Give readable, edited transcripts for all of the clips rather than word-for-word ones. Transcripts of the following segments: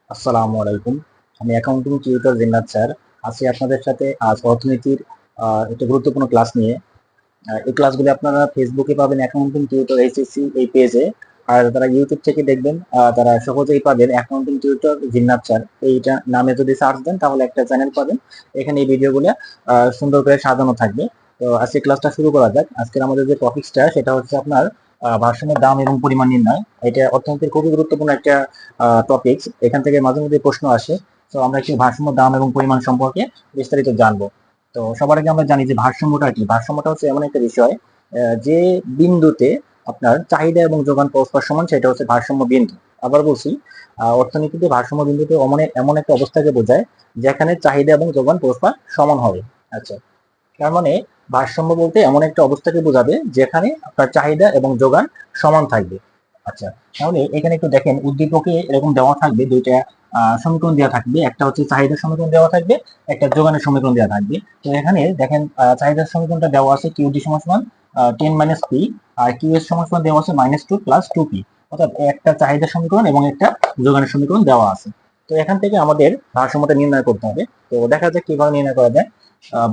আসসালামু আলাইকুম। আমি অ্যাকাউন্টিং টিউটর জিন্নাত স্যার। আছি আপনাদের সাথে আজ অর্থনীতির একটা গুরুত্বপূর্ণ ক্লাস নিয়ে। এই ক্লাসগুলি আপনারা ফেসবুকে পাবেন অ্যাকাউন্টিং টিউটর এইচএসসি এই পেজে। আর যারা ইউটিউব থেকে দেখবেন তারা সহজেই পাবেন অ্যাকাউন্টিং টিউটর জিন্নাত স্যার এইটা নামে যদি সার্চ দেন তাহলে একটা চ্যানেল পাবেন। এখানে এই ভিডিওগুলো সুন্দর করে সাজানো থাকবে। তো আজকে ক্লাসটা শুরু করা যাক। আজকের আমাদের যে টপিকসটা সেটা হচ্ছে আপনার ভারসাম্যের দাম এবং পরিমাণ নির্ণয়। এটা অর্থনীতির খুবই গুরুত্বপূর্ণ একটা টপিকস। এখান থেকে মাঝে মধ্যে প্রশ্ন আসে। তো আমরা একটু ভারসাম্য দাম এবং পরিমাণ সম্পর্কে বিস্তারিত জানবো। তো সবার আগে আমরা জানি যে ভারসাম্যটা কি। ভারসাম্যটা হচ্ছে এমন একটা বিষয় যে বিন্দুতে আপনার চাহিদা এবং যোগান পরস্পর সমান, সেটা হচ্ছে ভারসাম্য বিন্দু। আবার বলছি, অর্থনীতিতে ভারসাম্য বিন্দুতে এমন একটা অবস্থাকে বোঝায় যেখানে চাহিদা এবং যোগান পরস্পর সমান হবে। আচ্ছা, তার মানে ভারসাম্য বলতে এমন একটা অবস্থাকে বোঝাবে যেখানে আপনার চাহিদা এবং যোগান সমান থাকবে। আচ্ছা, তাহলে এখানে একটু দেখেন, উদ্দীপকে এরকম দেওয়া থাকবে দুইটা সমীকরণ দেওয়া থাকবে। একটা হচ্ছে চাহিদার সমীকরণ দেওয়া থাকবে, একটা যোগানের সমীকরণ দেওয়া থাকবে। তো এখানে দেখেন চাহিদার সমীকরণটা দেওয়া আছে কিউডি সমান সমান 10 মাইনাস পি, আর কিউ এস সমান সমান দেওয়া আছে -2 প্লাস 2p। অর্থাৎ একটা চাহিদার সমীকরণ এবং একটা যোগানের সমীকরণ দেওয়া আছে। তো এখান থেকে আমাদের ভারসাম্যটা নির্ণয় করতে হবে। তো দেখা যাক কিভাবে নির্ণয় করা যায়।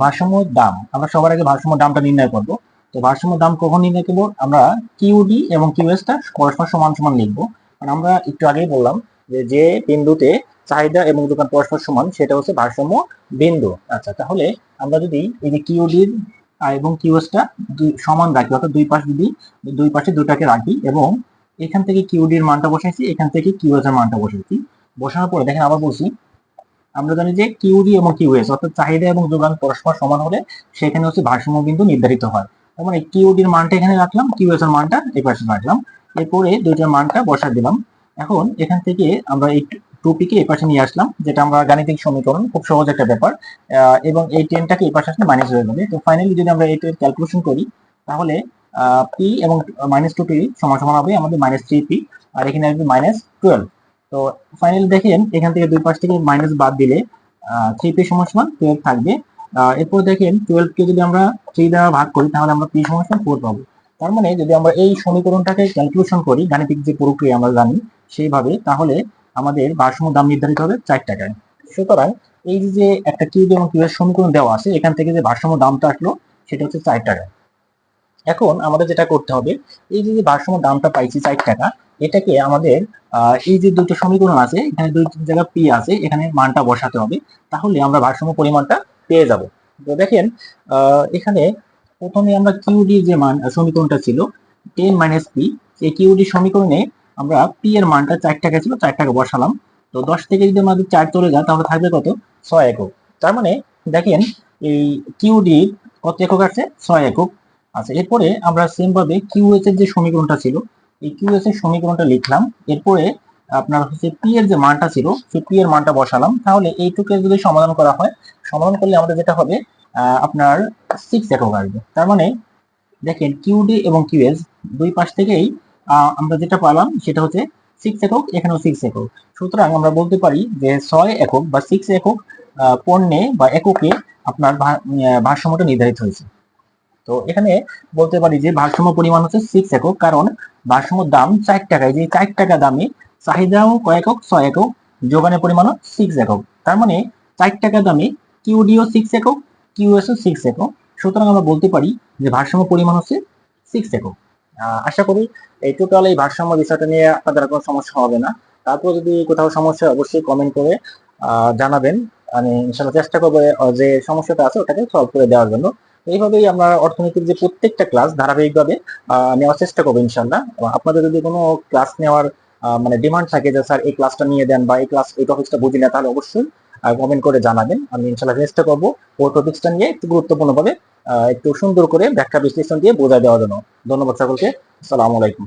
ভারসাম্য দাম, আমরা সবার আগে ভারসাম্য দামটা নির্ণয় করব। তো ভারসাম্য দাম কখন নির্ণয় করব? আমরা কিউডি এবং কিউএস টা পরস্পর সমান সমান লিখবো। কারণ আমরা একটু আগেই বললাম যে যে বিন্দুতে চাহিদা এবং যোগান পরস্পর সমান সেটা হচ্ছে ভারসাম্য বিন্দু। আচ্ছা, তাহলে আমরা যদি এই যে কিউডির এবং কিউএস টা সমান রাখি, অর্থাৎ দুই পাশে দুটাকে রাখি এবং এখান থেকে কিউডির মানটা বসাইছি, এখান থেকে কিউএস এর মানটা বসাইছি। বসানোর পরে দেখেন আবার বলছি, আমরা জানি যে কিউডি এবং কিউএস অর্থাৎ চাহিদা এবং যোগান পরস্পর সমান হলে সেখানে হচ্ছে ভারসাম্য বিন্দু নির্ধারিত হয়। তার মানে কিউডির মানটা এখানে রাখলাম, কিউএস এর মানটা এই পাশে রাখলাম। এরপরে দুইটার মানটা বসা দিলাম। এখন এখান থেকে আমরা এই টুপি কে এই পাশে নিয়ে আসলাম, যেটা আমরা গাণিতিক সমীকরণ, খুব সহজ একটা ব্যাপার। এবং এই টেনটাকে এই পাশে আসলে মাইনাস হয়ে যাবে। তো ফাইনালি যদি আমরা এইটার ক্যালকুলেশন করি তাহলে পি এবং -2p সমান সমান হবে আমাদের -3p, আর এখানে আসবে -12। তো ফাইনালি দেখেন এখান থেকে দুই পাশ থেকে মাইনাস বাদ দিলে 3p সমান সমান 12 থাকবে। এরপর দেখেন 12 কে যদি আমরা 3 দ্বারা ভাগ করি তাহলে আমরা p সমান সমান 4 পাবো। তার মানে যদি আমরা এই সমীকরণটাকে ক্যালকুলেশন করি গাণিতিক যে প্রক্রিয়া আমরা জানি সেইভাবে, তাহলে আমাদের ভারসাম্য দাম নির্ধারিত হবে 4 টাকায়। সুতরাং এই যে একটা কিউব এবং কিউবের সমীকরণ দেওয়া আছে, এখান থেকে যে ভারসাম্য দামটা আসলো সেটা হচ্ছে 4 টাকা। এখন আমাদের যেটা করতে হবে, এই যে ভারসাম্য দামটা পাইছি 4 টাকা, এটাকে আমাদের এই যে দুটো সমীকরণ আছে, এখানে দুই জায়গা পি আছে, এখানে মানটা বসাতে হবে। তাহলে আমরা ভারসাম্য পরিমাণটা পেয়ে যাব। তো দেখেন এখানে প্রথমে আমরা কিউডি যে মান সমীকরণটা ছিল 10 মাইনাস পি, এই কিউডি সমীকরণে আমরা পি এর মানটা 4 টাকা ছিল, 4 টাকা বসালাম। তো 10 থেকে যদি আমাদের 4 চলে যায় তাহলে থাকবে কত? 6 একক। তার মানে দেখেন এই কিউডি কত একক আছে? 6 একক। আচ্ছা, এরপরে আমরা সেম ভাবে কিউএস এর যে সমীকরণটা ছিল, এই কিউএস এর সমীকরণটা লিখলাম। এরপরে আপনার হচ্ছে পি এর যে মানটা ছিল সেই পি এর মানটা বসালাম। তাহলে এইটুকে যদি সমাধান করা হয়, সমাধান করলে আমাদের যেটা হবে আপনার 6 একক আসবে। তার মানে দেখেন কিউডি এবং কিউএস দুই পাশ থেকেই আমরা যেটা পেলাম সেটা হচ্ছে 6 একক, এখানেও 6 একক। সুতরাং আমরা বলতে পারি যে 6 একক বা 6 একক পণ্যে বা এককে আপনার ভারসাম্যটা নির্ধারিত হয়েছে। তো এখানে বলতে পারি যে ভারসাম্য পরিমাণ হচ্ছে 6 একক, কারণ ভারসাম্য দাম 4 টাকায়, যে 4 টাকা দামে চাহিদাও কয় একক? 6 একক, যোগানের পরিমাণও 6 একক। তার মানে 4 টাকা দামে কিউডিও 6 একক, কিউএসও 6 একক। সুতরাং আমরা বলতে পারি যে ভারসাম্য পরিমাণ হচ্ছে 6 একক। আশা করি এই টোটাল এই ভারসাম্য বিষয়টা নিয়ে আপনাদের কোনো সমস্যা হবে না। তারপর যদি কোথাও সমস্যা অবশ্যই কমেন্ট করে জানাবেন। আমি ইনশাআল্লাহ চেষ্টা করবো যে সমস্যাটা আছে ওটাকে সলভ করে দেওয়ার জন্য। এইভাবেই আমরা অর্থনীতির যে প্রত্যেকটা ক্লাস ধারাবাহিকভাবে নেওয়ার চেষ্টা করবো ইনশাল্লাহ। আপনাদের যদি কোনো ক্লাস নেওয়ার মানে ডিমান্ড থাকে যে স্যার এই ক্লাসটা নিয়ে দেন বা এই টপিকসটা বুঝি না, তাহলে অবশ্যই কমেন্ট করে জানাবেন। আমি ইনশাল্লাহ চেষ্টা করবো ওই টপিকসটা নিয়ে একটু গুরুত্বপূর্ণভাবে একটু সুন্দর করে ব্যাখ্যা বিশ্লেষণ দিয়ে বোঝায় দেওয়ার জন্য। ধন্যবাদ সকলকে। আসসালামু আলাইকুম।